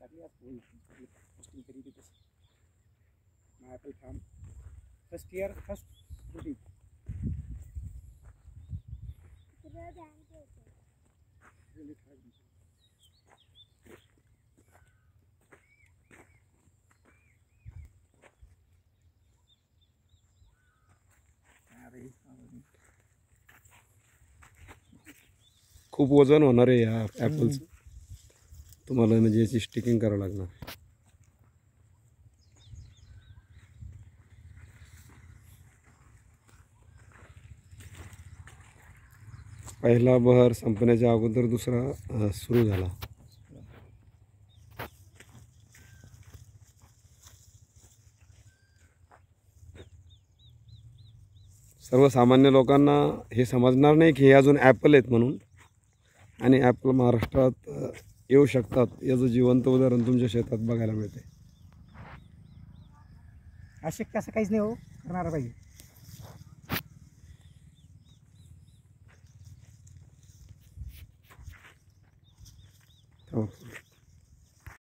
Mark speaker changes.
Speaker 1: टाकली आज पोस्टिंग करी ती तशी मग apple farm first year first fruiting
Speaker 2: खूप वजन होणार आहे या ॲपलचं. तुम्हाला म्हणजे याची स्टिकिंग करावं लागणार. पहिला बहर संपण्याच्या अगोदर दुसरा सुरू झाला. सर्वसामान्य लोकांना हे समजणार नाही की हे अजून ॲपल आहेत म्हणून, आणि ॲपल महाराष्ट्रात येऊ शकतात याचं जिवंत उदाहरण तुमच्या शेतात बघायला मिळते.
Speaker 1: अशक्य असं काहीच नाही हो, करणार पाहिजे.
Speaker 2: हो.